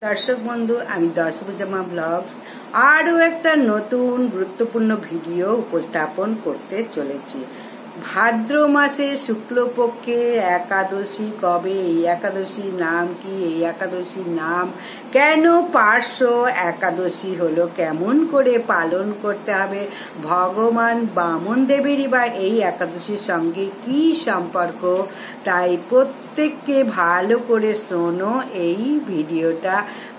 দর্শক বন্ধু, আমি দশভুজামা ব্লগস আরও একটা নতুন গুরুত্বপূর্ণ ভিডিও উপস্থাপন করতে চলেছি। ভাদ্র মাসে শুক্লপক্ষে একাদশী কবে, এই একাদশীর নাম কি, এই একাদশীর নাম কেন পার্শ্ব একাদশী হলো, কেমন করে পালন করতে হবে, ভগবান বামন দেবেরই বা এই একাদশীর সঙ্গে কি সম্পর্ক, তাই প্রত্যেককে ভালো করে শোনো। এই ভিডিওটা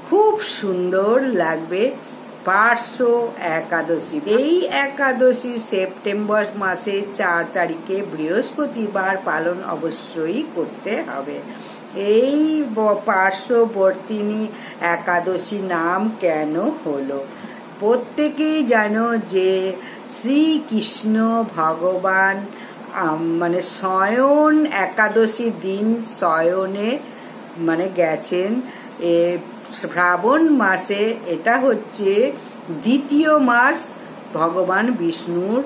খুব সুন্দর লাগবে। পার্শ্ব একাদশী, এই একাদশী সেপ্টেম্বর মাসে 4 তারিখে বৃহস্পতিবার পালন অবশ্যই করতে হবে। এই পার্শ্ববর্তিনী একাদশী নাম কেন হলো, প্রত্যেকেই জানো যে শ্রীকৃষ্ণ ভগবান শয়ন একাদশী দিন শয়নে গেছেন। শ্রাবণ মাসে এটা হচ্ছে দ্বিতীয় মাস, ভগবান বিষ্ণুর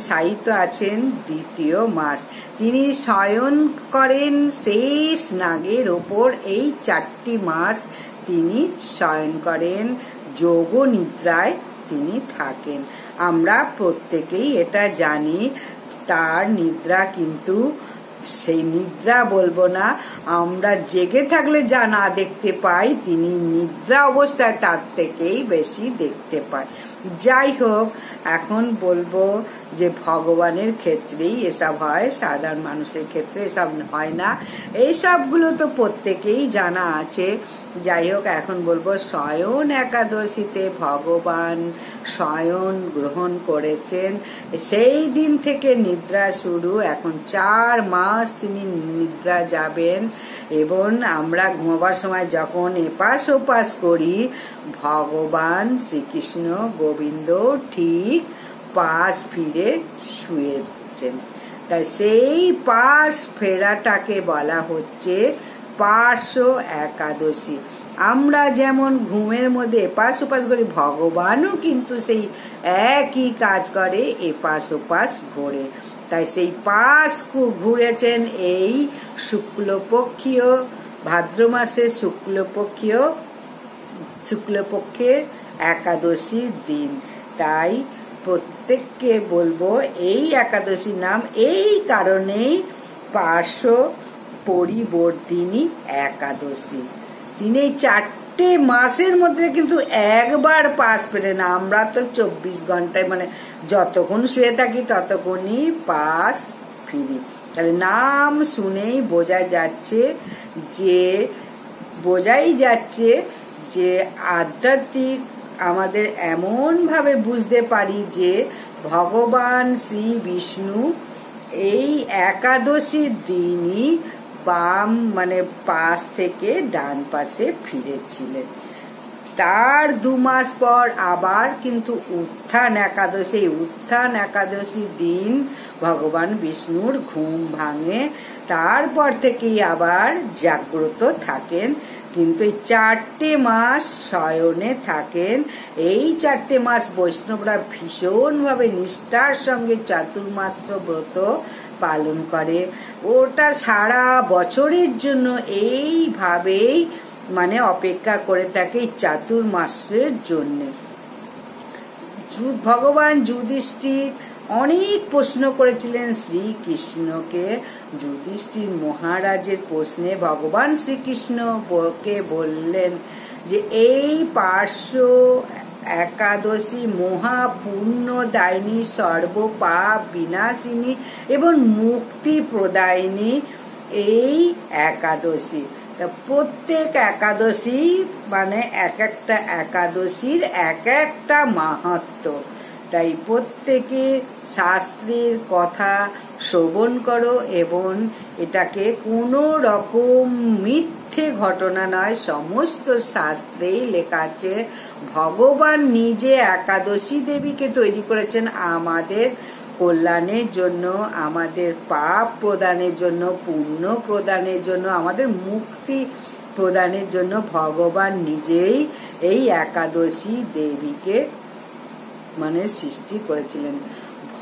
শায়িত আছেন দ্বিতীয় মাস। তিনি শয়ন করেন শেষ নাগের ওপর। এই 4টি মাস তিনি শয়ন করেন, যোগ নিদ্রায় তিনি থাকেন। আমরা প্রত্যেকেই এটা জানি। তার নিদ্রা কিন্তু সেই নিদ্রা বলবো না, আমরা জেগে থাকলে যা না দেখতে পাই, তিনি নিদ্রা অবস্থায় তার থেকেই বেশি দেখতে পাই। যাই হোক, এখন বলবো যে ভগবানের ক্ষেত্রেই এসব হয়, সাধারণ মানুষের ক্ষেত্রে এসব হয় না। এইসবগুলো তো প্রত্যেকেই জানা আছে। যাই হোক, এখন বলবো শয়ন একাদশীতে ভগবান শয়ন গ্রহণ করেছেন, সেই দিন থেকে নিদ্রা শুরু। এখন 4 মাস তিনি নিদ্রা যাবেন এবং আমরা ঘুমাবার সময় যখন এপাশ ওপাশ করি, ভগবান শ্রীকৃষ্ণ গোবিন্দ ঠিক পাশ ফিরে শুয়েছেন। তাই সেই পাশ ফেরাটাকে বলা হচ্ছে পার্শ্ব একাদশী। আমরা যেমন ঘুমের মধ্যে এপাশ ওপাশ করি, ভগবানও কিন্তু সেই একই কাজ করে, এপাশ ওপাশ ঘোরে। তাই সেই পাশ ঘুরেছেন এই শুক্লপক্ষীয় ভাদ্র মাসের শুক্লপক্ষের একাদশীর দিন। তাই প্রত্যেককে বলবো এই একাদশীর নাম এই কারণেই পার্শ্ব পরিবর্তিনী একাদশী। তিনি 4টে মাসের মধ্যে কিন্তু একবার পাশ ফেরেন। আমরা তো 24 ঘন্টায় যতক্ষণ শুয়ে থাকি ততক্ষণই পাশ ফিরি। তাহলে নাম শুনেই বোঝাই যাচ্ছে যে আধ্যাত্মিক আমাদের এমন ভাবে বুঝতে পারি যে ভগবান শ্রী বিষ্ণু এই একাদশীর দিনই বাম পাশ থেকে ডান পাশে ফিরেছিলেন। তার 2 মাস পর আবার কিন্তু উত্থান একাদশীর দিন ভগবান বিষ্ণুর ঘুম ভাঙে। তারপর থেকেই আবার জাগ্রত থাকেন, কিন্তু এই 4টে মাস শয়নে থাকেন। এই 4টে মাস বৈষ্ণবরা ভীষণভাবে নিষ্ঠার সঙ্গে চাতুর্মাস্য ব্রত পালন করে। ওটা সারা বছরের জন্য এইভাবেই অপেক্ষা করে থাকে চাতুর্মাসের জন্য। ভগবান যুধিষ্ঠির অনেক প্রশ্ন করেছিলেন শ্রীকৃষ্ণকে। যুধিষ্ঠির মহারাজের প্রশ্নে ভগবান শ্রীকৃষ্ণকে বললেন যে এই পার্শ্ব একাদশী মহাপুণ্যদায়িনী, সর্বপাপ বিনাশিনী এবং মুক্তি প্রদায়িনী এই একাদশী। তা প্রত্যেক একাদশী এক একটা একাদশীর এক একটা মাহাত্ম্য। তাই প্রত্যেকে শাস্ত্রের কথা শ্রবণ করো এবং এটাকে কোনো রকম মিথ্যে ঘটনা নয়, সমস্ত শাস্ত্রেই লেখা আছে। ভগবান নিজে একাদশী দেবীকে তৈরি করেছেন আমাদের কল্যাণের জন্য, আমাদের পাপ প্রদানের জন্য, পুণ্য প্রদানের জন্য, আমাদের মুক্তি প্রদানের জন্য ভগবান নিজেই এই একাদশী দেবীকে সৃষ্টি করেছিলেন।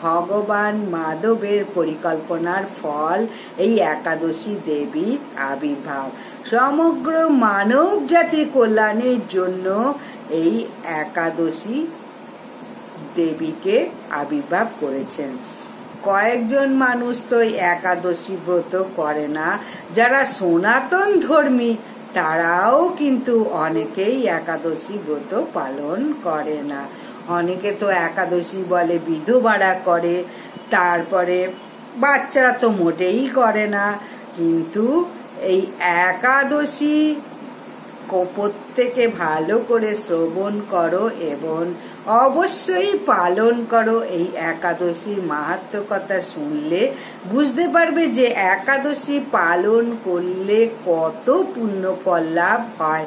ভগবান মাধবের পরিকল্পনার ফল এই একাদশী দেবীর আবির্ভাব। সমগ্র মানব জাতির কল্যাণের জন্য এই একাদশী দেবীকে আবির্ভাব করেছেন। কয়েকজন মানুষ তো একাদশী ব্রত করে না, যারা সনাতন ধর্মী তারাও কিন্তু অনেকেই একাদশী ব্রত পালন করে না। অনেকে তো একাদশী বলে বিধবারা করে, তারপরে বাচ্চারা তো মোটেই করে না। কিন্তু এই একাদশী প্রত্যেকে ভালো করে শ্রবণ করো এবং অবশ্যই পালন করো। এই একাদশীর মাহাত্ম্য কথা শুনলে বুঝতে পারবে যে একাদশী পালন করলে কত পুণ্য ফল লাভ হয়।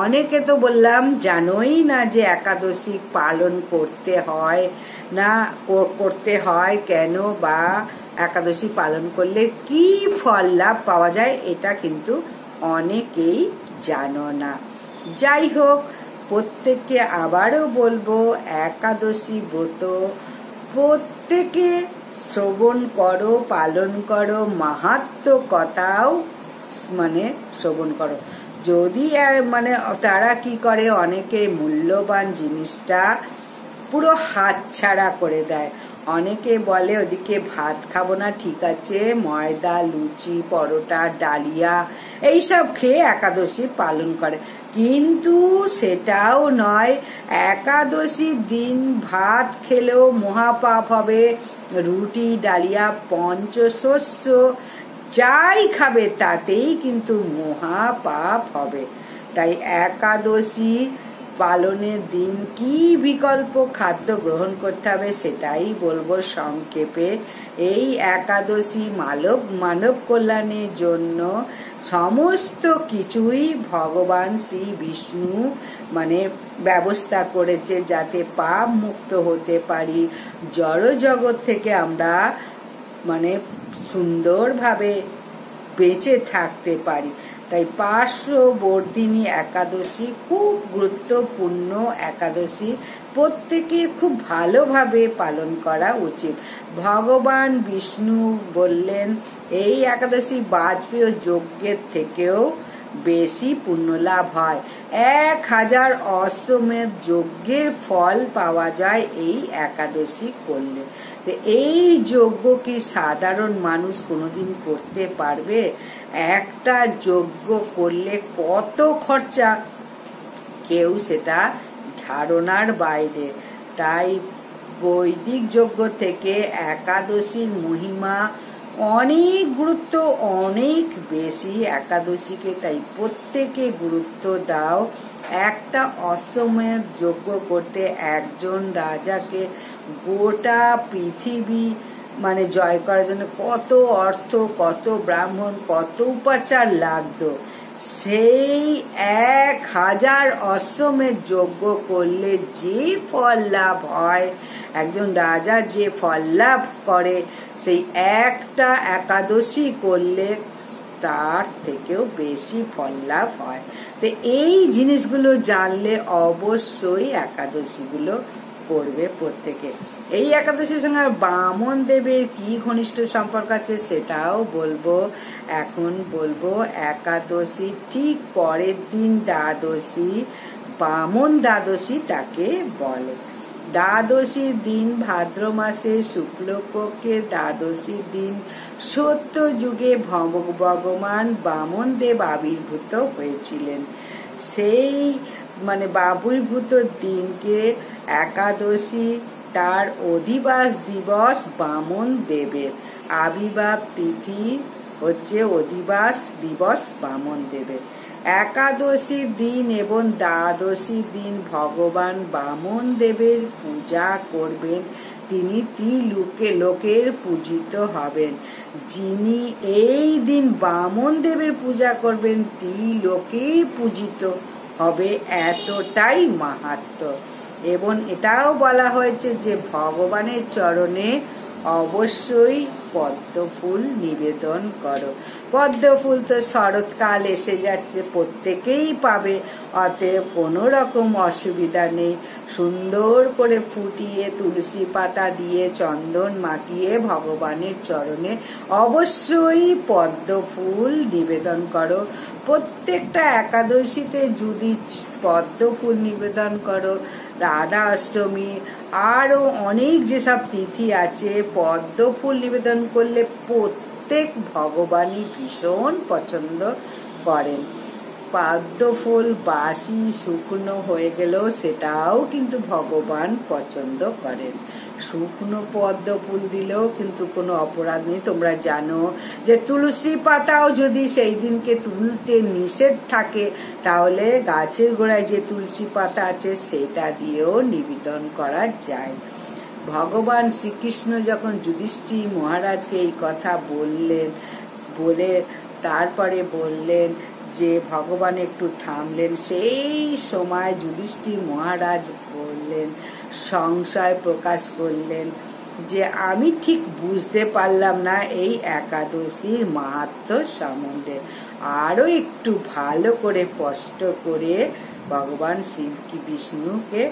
অনেকে তো বললাম জানোই না যে একাদশী পালন করতে হয় না, করতে হয় কেন, বা একাদশী পালন করলে কি ফল লাভ পাওয়া যায়, এটা কিন্তু অনেকেই জানো না। যাই হোক, প্রত্যেককে আবারও বলবো একাদশী ব্রত প্রত্যেকে শ্রবণ করো, পালন করো, মাহাত্ম্য কথাও শ্রবণ করো। যদি তারা কি করে, অনেকে মূল্যবান জিনিসটা পুরো হাতছাড়া করে দেয়। অনেকে বলে ওদিকে ভাত খাবো না, ঠিক আছে, ময়দা, লুচি, পরোটা, ডালিয়া এইসব খেয়ে একাদশী পালন করে। কিন্তু সেটাও নয়, একাদশীর দিন ভাত খেলেও মহাপাপ হবে। রুটি, ডালিয়া, পঞ্চশস্য যাই খাবে তাতেই কিন্তু মহাপাপ হবে। তাই একাদশী পালনের দিন কি বিকল্প খাদ্য গ্রহণ করতে হবে সেটাই বলবো সংক্ষেপে। এই একাদশী মানব কল্যাণের জন্য সমস্ত কিছুই ভগবান শ্রী বিষ্ণু ব্যবস্থা করেছে, যাতে পাপ মুক্ত হতে পারি, জড় জগৎ থেকে আমরা সুন্দরভাবে বেঁচে থাকতে পারি। তাই পার্শ্ববর্তিনী একাদশী খুব গুরুত্বপূর্ণ একাদশী, প্রত্যেকে খুব ভালোভাবে পালন করা উচিত। ভগবান বিষ্ণু বললেন এই একাদশী বাজপেয় যজ্ঞের থেকেও বেশি পুণ্য লাভ হয়। 1000 অশ্বমেধ যজ্ঞের ফল পাওয়া যায় এই একাদশী করলে। এই যজ্ঞ কি সাধারণ মানুষ কোনোদিন করতে পারবে? একটা যজ্ঞ করলে কত খরচা, কেউ সেটা ধারণার বাইরে। তাই বৈদিক যজ্ঞ থেকে একাদশীর মহিমা অনেক গুরুত্ব, অনেক বেশি একাদশীকে। তাই প্রত্যেকে গুরুত্ব দাও। একটা অশ্বমেধ যজ্ঞ করতে একজন রাজাকে গোটা পৃথিবী জয় করার জন্য কত অর্থ, কত ব্রাহ্মণ, কত উপাচার লাগতো। সেই 1000 অশ্বমেধ যজ্ঞ করলে যে ফল লাভ হয়, একজন রাজা যে ফল লাভ করে, সেই একটা একাদশী করলে তার থেকেও বেশি ফল লাভ হয়। তো এই জিনিসগুলো জানলে অবশ্যই একাদশীগুলো করবে প্রত্যেকে। এই একাদশীর সঙ্গে বামন দেবের কি ঘনিষ্ঠ সম্পর্ক আছে সেটাও বলবো। এখন বলবো একাদশী ঠিক পরের দিন দ্বাদশী, বামন দ্বাদশী তাকে বলে। দ্বাদশীর দিন ভাদ্র মাসে শুক্লপক্ষের দ্বাদশীর দিন সত্য যুগে ভগবান বামন দেব আবির্ভূত হয়েছিলেন। সেই আবির্ভূত দিনকে একাদশী, তার অধিবাস দিবস বামন দেবের। আবির্ভাব তিথি হচ্ছে অধিবাস দিবস বামন দেবের। একাদশীর দিন এবং দ্বাদশীর দিন ভগবান বামন দেবের পূজা করবেন। তিনি লোকের পূজিত হবেন। যিনি এই দিন বামন দেবের পূজা করবেন লোকে পূজিত হবে, এতটাই মাহাত্ম্য। এবং এটাও বলা হয়েছে যে ভগবানের চরণে অবশ্যই পদ্ম ফুল নিবেদন করো। পদ্ম ফুল তো শরৎকাল এসে যাচ্ছে, প্রত্যেকেই পাবে, অতএব কোনো রকম অসুবিধা নেই। সুন্দর করে ফুটিয়ে তুলসী পাতা দিয়ে চন্দন মাখিয়ে ভগবানের চরণে অবশ্যই পদ্ম ফুল নিবেদন করো। প্রত্যেকটা একাদশীতে যদি পদ্ম ফুল নিবেদন করো, রাধা অষ্টমী আরো অনেক যেসব তিথি আছে, পদ্ম ফুল নিবেদন করলে প্রত্যেক ভগবানই ভীষণ পছন্দ করেন। পদ্ম ফুল বাসি শুকনো হয়ে গেলেও সেটাও কিন্তু ভগবান পছন্দ করেন। শুকনো পদ্ম ফুল দিলেও কিন্তু কোনো অপরাধ নেই। তোমরা জানো যে তুলসী পাতাও যদি সেই দিনকে তুলতে নিষেধ থাকে, তাহলে গাছের গোড়ায় যে তুলসী পাতা আছে সেটা দিয়েও নিবেদন করা যায়। ভগবান শ্রীকৃষ্ণ যখন যুধিষ্ঠির মহারাজকে এই কথা বললেন, বলে তারপরে বললেন যে ভগবান একটু থামলেন, সেই সময় যুধিষ্ঠির মহারাজ বললেন, সংশয় প্রকাশ করলেন যে আমি ঠিক বুঝতে পারলাম না এই একাদশীর মাহাত্ম্য সম্বন্ধে। আরো একটু ভালো করে স্পষ্ট করে ভগবান শিব কি বিষ্ণুকে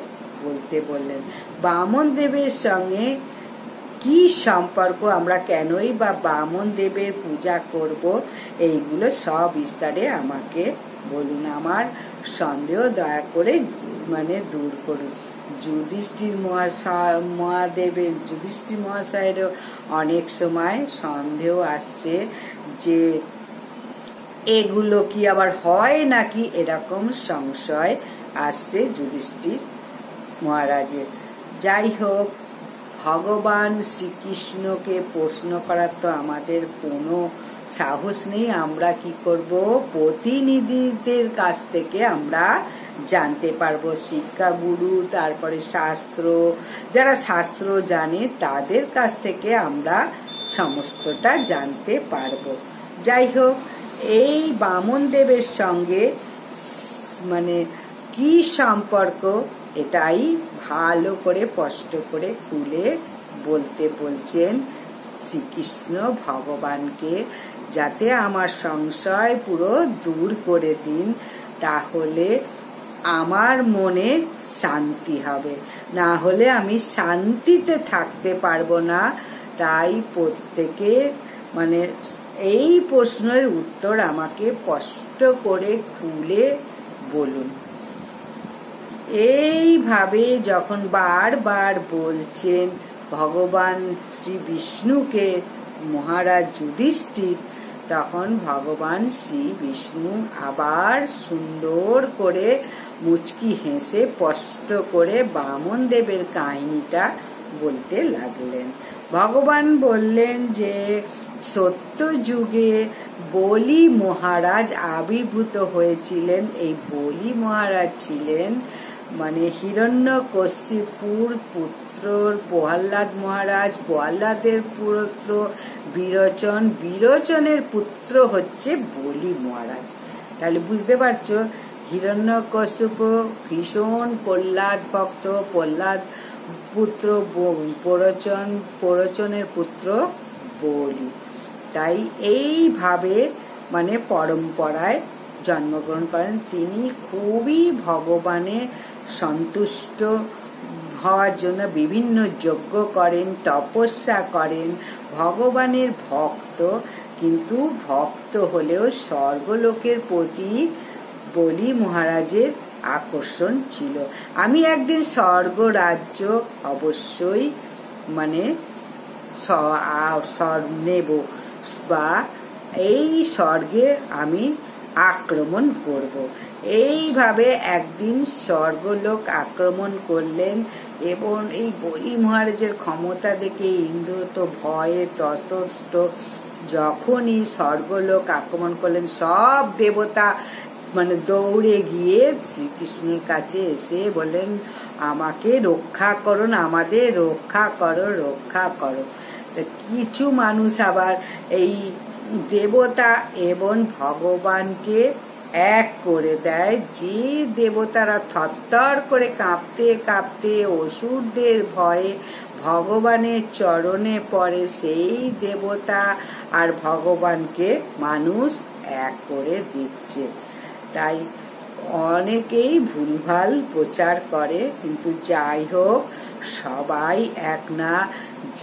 বলতে বললেন। বামন দেবের সঙ্গে কি সম্পর্ক, আমরা কেনই বা বামন দেবের পূজা করব, এইগুলো সব বিস্তারে আমাকে বলুন, আমার সন্দেহ দয়া করে দূর করুন। যুধিষ্ঠির মহাশয়েরও অনেক সময় সন্দেহ আসছে যে এগুলো কি আবার হয় নাকি, এরকম সংশয় আসছে যুধিষ্ঠির মহারাজের। যাই হোক, ভগবান শ্রীকৃষ্ণকে প্রশ্ন করার তো আমাদের কোনো সাহস নেই। আমরা কি করব, প্রতিনিধিদের কাছ থেকে আমরা জানতে পারবো, শিক্ষাগুরু, তারপরে শাস্ত্র, যারা শাস্ত্র জানে তাদের কাছ থেকে আমরা সমস্তটা জানতে পারবো। যাই হোক, এই বামন দেবের সঙ্গে কি সম্পর্ক, এটাই ভালো করে স্পষ্ট করে খুলে বলতে বলছেন শ্রীকৃষ্ণ ভগবানকে, যাতে আমার সংশয় পুরো দূর করে দিন, তাহলে আমার মনে শান্তি হবে, না হলে আমি শান্তিতে থাকতে পারবো না। তাই প্রত্যেকে এই প্রশ্নের উত্তর আমাকে স্পষ্ট করে খুলে বলুন। এইভাবে যখন বারবার বলছেন ভগবান শ্রী বিষ্ণুকে মহারাজ যুধিষ্ঠির, তখন ভগবান শ্রী বিষ্ণু আবার সুন্দর করে মুচকি হেসে স্পষ্ট করে বামন দেবের কাহিনীটা বলতে লাগলেন। ভগবান বললেন যে সত্য যুগে বলি মহারাজ আবির্ভূত হয়েছিলেন। এই বলি মহারাজ ছিলেন হিরণ্যকশিপুর পুত্র প্রহ্লাদ মহারাজ, প্রহ্লাদের পুত্র বিরোচন, বিরোচনের পুত্র হচ্ছে বলি মহারাজ। তাহলে বুঝতে পারছো, হিরণ্যকশিপু ভীষণ প্রহ্লাদ ভক্ত, প্রহ্লাদ পুত্র প্ররোচন, প্ররোচনের পুত্র বলি। তাই এইভাবে পরম্পরায় জন্মগ্রহণ করেন। তিনি খুবই ভগবানের সন্তুষ্ট হওয়ার জন্য বিভিন্ন যজ্ঞ করেন, তপস্যা করেন, ভগবানের ভক্ত, কিন্তু ভক্ত হলেও স্বর্গলোকের প্রতি বলি মহারাজের আকর্ষণ ছিল। আমি একদিন স্বর্গ রাজ্য অবশ্যই নেব, বা এই স্বর্গে আমি আক্রমণ করব। এইভাবে একদিন স্বর্গলোক আক্রমণ করলেন, এবং এই বলি মহারাজের ক্ষমতা দেখে ইন্দ্র তো ভয়ে ততস্থ। যখনই স্বর্গলোক আক্রমণ করলেন, সব দেবতা দৌড়ে গিয়ে শ্রীকৃষ্ণের কাছে এসে বলেন, আমাকে রক্ষা করুন, আমাদের রক্ষা করো, রক্ষা করো। কিছু মানুষ আবার এই দেবতা এবং ভগবানকে এক করে দেয়। যে দেবতারা থরথর করে কাঁপতে কাঁপতে অসুরদের ভয়ে ভগবানের চরণে পড়ে, সেই দেবতা আর ভগবানকে মানুষ এক করে দিচ্ছে। তাই অনেকেই ভুলভাল প্রচার করে, কিন্তু যাই হোক, সবাই এক না।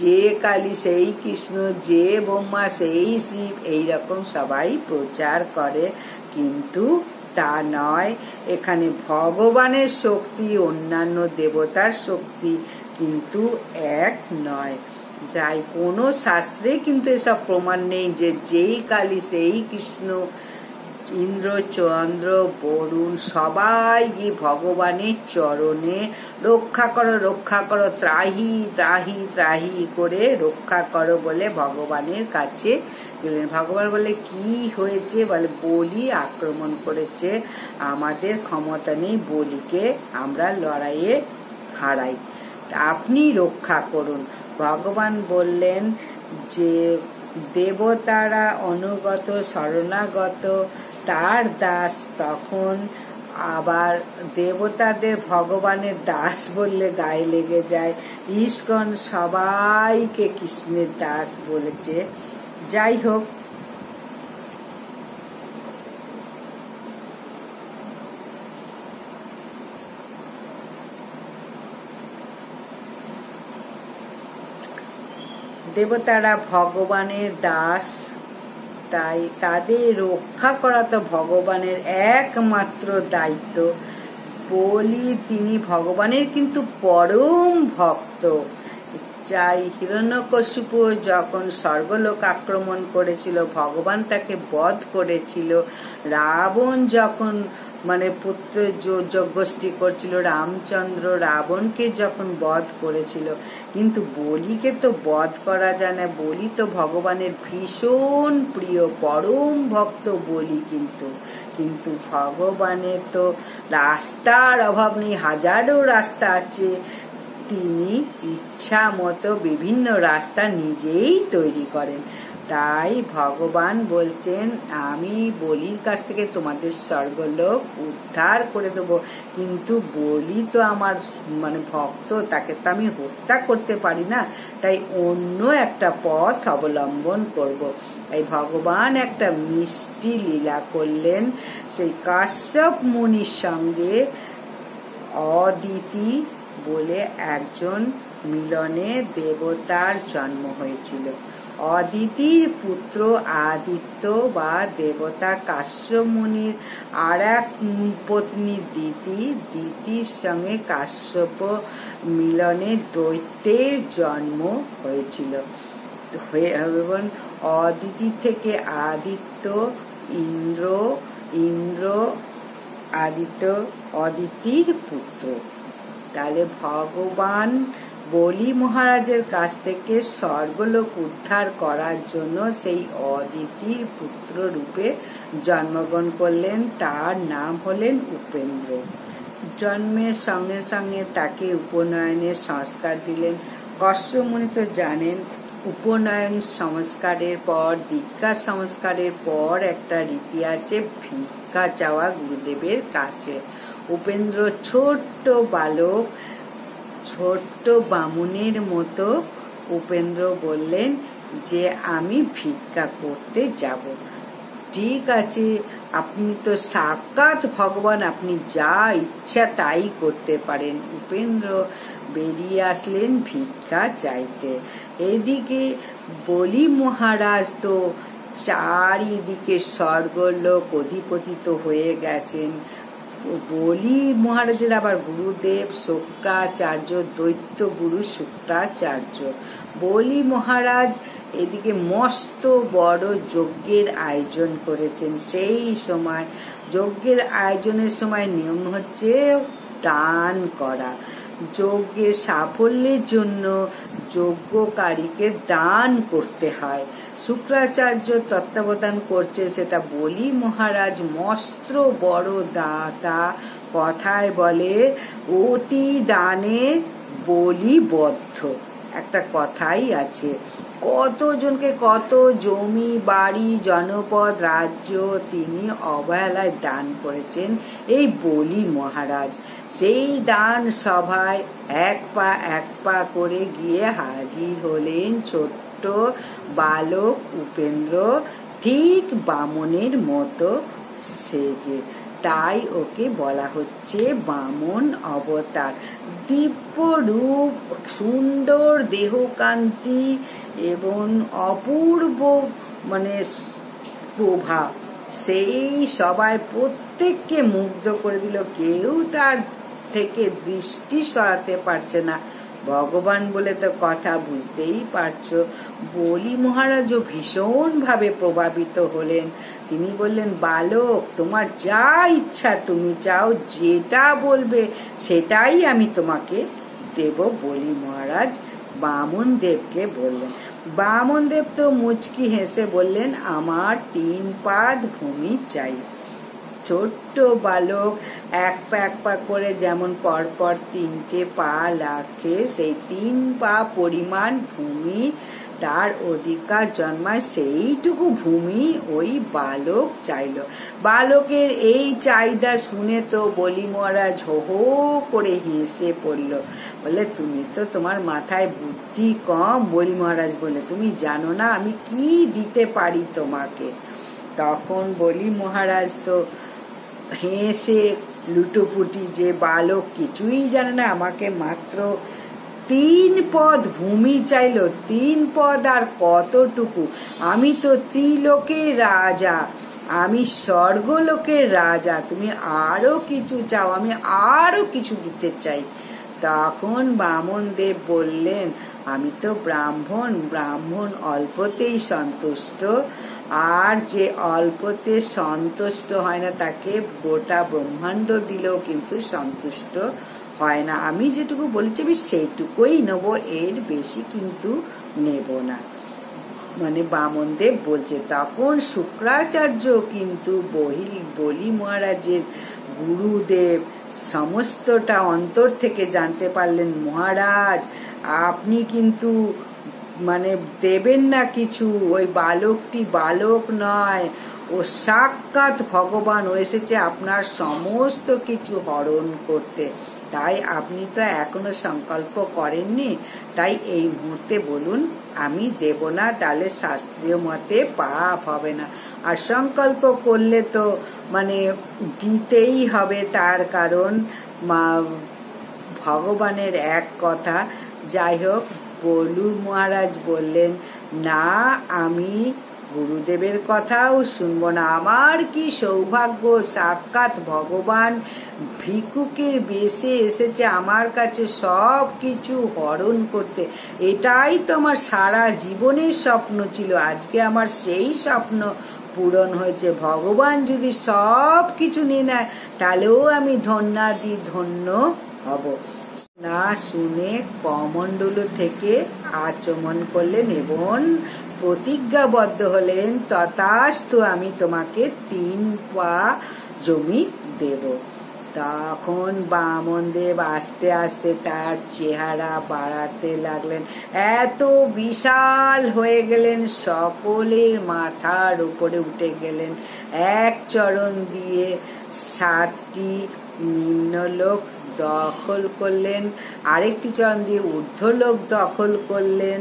যে কালী সেই কৃষ্ণ, যে ব্রহ্মা সেই শিব, এইরকম সবাই প্রচার করে, কিন্তু তা নয়, এখানে ভগবানের শক্তি অন্যান্য দেবতার শক্তি কিন্তু এক নয়। যাই কোনো শাস্ত্রে কিন্তু এসব প্রমাণ নেই যে যেই কালী সেই কৃষ্ণ। ইন্দ্র, চন্দ্র, বরুণ সবাই গিয়ে ভগবানের চরণে রক্ষা করো রক্ষা করো, ত্রাহি ত্রাহি ত্রাহি করে রক্ষা করো বলে ভগবানের কাছে গেলেন। ভগবান বলে কি হয়েছে? বলে বলি আক্রমণ করেছে, আমাদের ক্ষমতা নেই, বলিকে আমরা লড়াইয়ে হারাই, আপনি রক্ষা করুন। ভগবান বললেন যে দেবতারা অনুগত শরণাগত তার দাস। তখন আবার দেবতাদের ভগবানের দাস বললে গায়ে লেগে যায়। ইস্কন সবাইকে কৃষ্ণের দাস বলেছে। যাই হোক, দেবতারা ভগবানের দাস, তাই তাদের রক্ষা করা তো ভগবানের একমাত্র দায়িত্ব। বলি তিনি ভগবানের কিন্তু পরম ভক্ত। চাই হিরণ্যকশিপু যখন স্বর্গলোক আক্রমণ করেছিল, ভগবান তাকে বধ করেছিল। রাবণ যখন পুত্র যজ্ঞষ্ঠী করছিল, রামচন্দ্র রাবণকে যখন বধ করেছিল, কিন্তু বলিকে তো বধ করা যায় না। বলি তো ভগবানের ভীষণ প্রিয় পরম ভক্ত বলি। কিন্তু ভগবানের তো রাস্তার অভাব নেই, হাজারো রাস্তা আছে। তিনি ইচ্ছা মতো বিভিন্ন রাস্তা নিজেই তৈরি করেন। তাই ভগবান বলছেন আমি বলির কাছ থেকে তোমাদের স্বর্গলোক উদ্ধার করে দেবো, কিন্তু বলি তো আমার ভক্ত, তাকে তো আমি হত্যা করতে পারি না, তাই অন্য একটা পথ অবলম্বন করব। তাই ভগবান একটা মিষ্টি লীলা করলেন। সেই কাশ্যপ মুনির সঙ্গে অদিতি বলে একজন মিলনে দেবতার জন্ম হয়েছিল। অদিতির পুত্র আদিত্য বা দেবতা কাশ্যপ মুনির আর এক পত্নী দিতি, দিতির সঙ্গে কাশ্যপ মিলনে দৈত্যের জন্ম হয়েছিল। এবং অদিতি থেকে আদিত্য, ইন্দ্র, ইন্দ্র আদিত্য অদিতির পুত্র। তাহলে ভগবান বলি মহারাজের কাছ থেকে স্বর্গলোক উদ্ধার করার জন্য সেই অদিতির পুত্র রূপে জন্মগ্রহণ করলেন। তার নাম হলেন উপেন্দ্র। জন্মের সঙ্গে সঙ্গে তাকে উপনয়নের সংস্কার দিলেন। কাশ্যপ মুনি তো জানেন, উপনয়ন সংস্কারের পর, দীক্ষা সংস্কারের পর একটা রীতি আছে, ভিক্ষা চাওয়া গুরুদেবের কাছে। উপেন্দ্র ছোট্ট বালক, ছোট্ট বামুনের মতো উপেন্দ্র বললেন যে আমি ভিক্ষা করতে যাব। ঠিক আছে, আপনি তো সাক্ষাৎ ভগবান, আপনি যা ইচ্ছা তাই করতে পারেন। উপেন্দ্র বেরিয়ে আসলেন ভিক্ষা চাইতে। এদিকে বলি মহারাজ তো চারিদিকে স্বর্গলোক অধিপতিত হয়ে গেছেন। বলি মহারাজের আবার গুরুদেব শুক্রাচার্য, দৈত্য গুরু শুক্রাচার্য। বলি মহারাজ এদিকে মস্ত বড় যজ্ঞের আয়োজন করেছেন। সেই সময় যজ্ঞের আয়োজনের সময় নিয়ম হচ্ছে দান করা। যজ্ঞের সাফল্যের জন্য যজ্ঞকারীকে দান করতে হয়। শুক্রাচার্য তত্ত্বাবধান করছে সেটা। বলি মহারাজ মস্ত বড় দাতা, কথায় বলে অতি দানে বলিবদ্ধ, একটা কথাই আছে। কতজনকে কত জমি বাড়ি জনপদ রাজ্য তিনি অবহেলায় দান করেছেন এই বলি মহারাজ। সেই দান সভায় এক পা করে গিয়ে হাজির হলেন ছোট্ট বালক উপেন্দ্র, ঠিক বামনের মতো সেজে। তাই ওকে বলা হচ্ছে বামন অবতার। দিব্য রূপ, সুন্দর দেহকান্তি এবং অপূর্ব প্রভা, সেই সবাই প্রত্যেককে মুগ্ধ করে দিল, কেউ তার থেকে দৃষ্টি সরাতে পারছে না। ভগবান বলে তো কথা, বুঝতেই পারছো। বলি মহারাজও ভীষণভাবে প্রভাবিত হলেন। তিনি বললেন, বালক, তোমার যা ইচ্ছা তুমি চাও, যেটা বলবে সেটাই আমি তোমাকে দেব। বলি মহারাজ বামন দেবকে বললেন। বামন দেব তো মুচকি হেসে বললেন, আমার 3 পাদ ভূমি চাই। ছোট্ট বালক এক পা করে যেমন পরপর 3টে পা রাখে, সেই 3 পা পরিমাণ ভূমি তার অধিকার জন্মায়, সেইটুকু ভূমি ওই বালক চাইল। বালকের এই চাহিদা শুনে তো বলি মহারাজ হো হো করে হেসে পড়ল। বলে, তুমি তো, তোমার মাথায় বুদ্ধি কম। বলি মহারাজ বলে, তুমি জানো না আমি কি দিতে পারি তোমাকে। তখন বলি মহারাজ তো হেসে লুটোপুটি, যে বালক কিছুই জানে না, আমাকে মাত্র 3 পদ ভূমি চাইল। 3 পদ আর কতটুকু, আমি তো ত্রিলোকের রাজা, আমি স্বর্গলোকের রাজা, তুমি আরো কিছু চাও, আমি আরো কিছু দিতে চাই। তখন বামন দেব বললেন, আমি তো ব্রাহ্মণ, ব্রাহ্মণ অল্পতেই সন্তুষ্ট, আর যে অল্পতে সন্তুষ্ট হয় না তাকে গোটা ব্রহ্মাণ্ড দিলেও কিন্তু সন্তুষ্ট হয় না। আমি যেটুকু বলেছি আমি সেইটুকুই নেবো, এর বেশি কিন্তু নেব না। মানে বামন দেব বলছে। তখন শুক্রাচার্য কিন্তু বলি মহারাজের গুরুদেব সমস্তটা অন্তর থেকে জানতে পারলেন, মহারাজ আপনি কিন্তু মানে দেবেন না কিছু, ওই বালকটি বালক নয়, ও সাক্ষাৎ ভগবান, ও এসেছে আপনার সমস্ত কিছু হরণ করতে। তাই আপনি তো এখনো সংকল্প করেননি, তাই এই মুহূর্তে বলুন, আমি দেব না, তাহলে শাস্ত্রীয় মতে পাপ হবে না। আর সংকল্প করলে তো মানে দিতেই হবে, তার কারণ ভগবানের এক কথা। যাই হোক, বলু মহারাজ বললেন, না, আমি গুরুদেবের কথাও শুনবো না। আমার কি সৌভাগ্য, সাক্ষাৎ ভগবান ভিক্ষুকের বেশে এসেছে আমার কাছে সব কিছু হরণ করতে। এটাই তো আমার সারা জীবনের স্বপ্ন ছিল, আজকে আমার সেই স্বপ্ন পূরণ হয়েছে। ভগবান যদি সব কিছু নিয়ে নেয় তাহলেও আমি ধন্য হব না। শুনে কমণ্ডলু থেকে আচমন করলেন এবং প্রতিজ্ঞাবদ্ধ হলেন, তথাস্তু, আমি তোমাকে 3 পা জমি দেব। তখন বামনদেব আস্তে আস্তে তার চেহারা বাড়াতে লাগলেন, এত বিশাল হয়ে গেলেন, সকলের মাথার উপরে উঠে গেলেন। এক চরণ দিয়ে 7টি নিম্নলোক দখল করলেন, আরেকটি চরণ দিয়ে ঊর্ধ্বলোক দখল করলেন,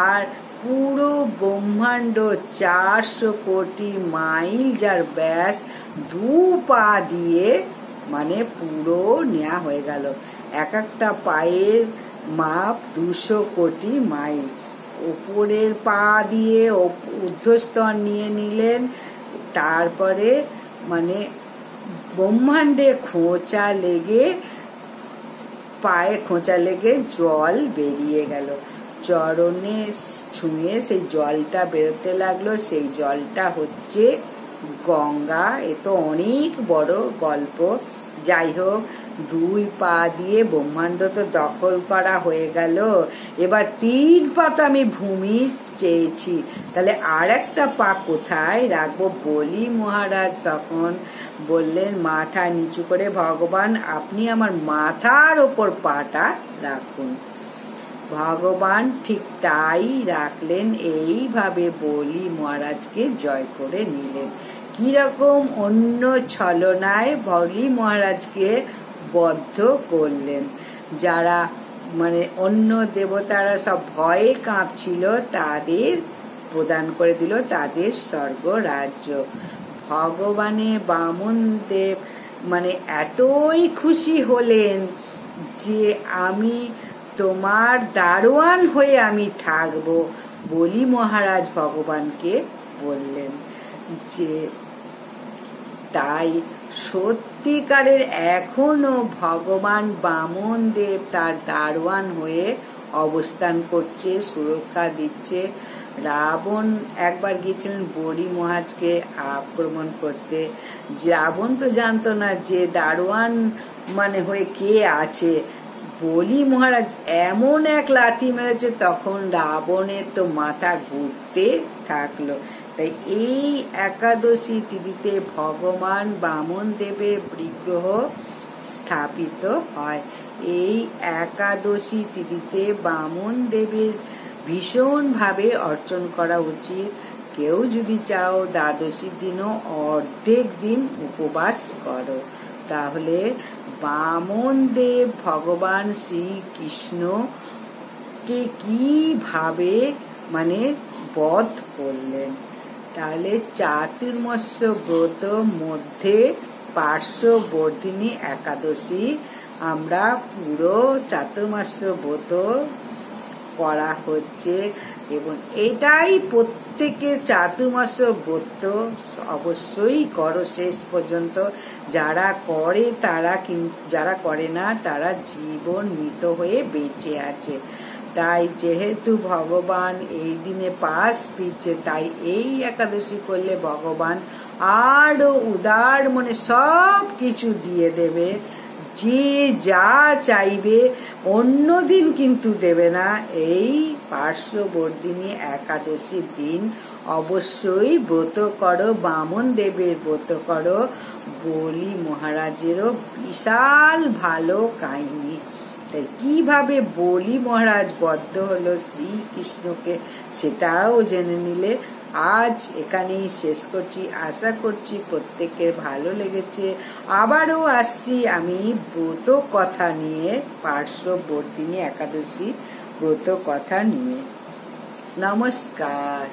আর পুরো ব্রহ্মাণ্ড 400 কোটি মাইল যার ব্যাস 2 পা দিয়ে মানে পুরো নেওয়া হয়ে গেল। এক একটা পায়ের মাপ 200 কোটি মাইল। ওপরের পা দিয়ে ঊর্ধ্বস্তর নিয়ে নিলেন, তারপরে মানে ব্রহ্মাণ্ডে পায়ে খোঁচা লেগে জল বেরিয়ে গেল। চরণে ছুঁয়ে সেই জলটা বেরোতে লাগলো, সেই জলটা হচ্ছে গঙ্গা। এ তো অনেক বড় গল্প। যাই হোক, 2 পা দিয়ে ব্রহ্মাণ্ড তো দখল করা হয়ে গেল, এবার 3 পা তো আমি ভূমি চেয়েছি, তাহলে আর একটা পা কোথায় রাখবো? বলি মহারাজ তখন বললেন, মাথা নিচু করে, ভগবান আপনি আমার মাথার ওপর পাটা রাখুন। ভগবান ঠিক তাই রাখলেন। এইভাবে বলি মহারাজকে জয় করে নিলেন। কিরকম অন্য ছলনায় বলি মহারাজকে বদ্ধ করলেন। যারা মানে অন্য দেবতারা সব ভয়ে কাঁপছিল, তাদের প্রদান করে দিল তাদের স্বর্গ রাজ্য। ভগবানে বামন দেব মানে এতই খুশি হলেন যে আমি তোমার দারোয়ান হয়ে আমি থাকবো। বলি মহারাজ ভগবানকে বললেন যে তাই সত্যিকারের এখনো ভগবান বামন দেব তার দারোয়ান হয়ে অবস্থান করছে, সুরক্ষা দিচ্ছে। রাবণ একবার গিয়েছিলেন বলি মহারাজকে আক্রমণ করতে। রাবণ তো জানতো না যে দারোয়ান মানে হয়ে কে আছে। বলি মহারাজ এমন এক লাথি মেরেছে, তখন রাবণের তো মাথা ঘুরতে থাকলো। তাই এই একাদশী তিথিতে ভগবান বামন দেবের বিগ্রহ স্থাপিত হয়। এই একাদশী তিথিতে বামন দেবের ভীষণভাবে অর্চন করা উচিত। কেউ যদি চাও দ্বাদশীর দিনও অর্ধেক দিন উপবাস করো। তাহলে বামন দেব ভগবান শ্রীকৃষ্ণকে কিভাবে মানে বধ করলেন। তাহলে চাতুর্মাস্য ব্রত মধ্যে পার্শ্ববর্তিনী একাদশী আমরা পুরো চাতুর্মাস্য ব্রত করা হচ্ছে, এবং এটাই প্রত্যেকে চাতুর্মাস্য ব্রত অবশ্যই করো শেষ পর্যন্ত। যারা করে তারা যারা করে না তারা জীবন মৃত হয়ে বেঁচে আছে। তাই যেহেতু ভগবান এই দিনে পাশ ফিরছে, তাই এই একাদশী করলে ভগবান আরো উদার মনে সব কিছু দিয়ে দেবে। যে যা চাইবে অন্য দিন কিন্তু দেবে না। এই পার্শ্ববর্তিনী একাদশীর দিন অবশ্যই ব্রত করো, বামন দেবের ব্রত করো। বলি মহারাজেরও বিশাল ভালো কাহিনী। তাই কিভাবে বলি মহারাজ বদ্ধ হলো শ্রীকৃষ্ণকে সেটাও জেনে নিলে। আজ এখানেই শেষ করছি। আশা করছি প্রত্যেকের ভালো লেগেছে। আবারও আসছি আমি ব্রত কথা নিয়ে, পার্শ্ববর্তিনী একাদশী ব্রত কথা নিয়ে। নমস্কার।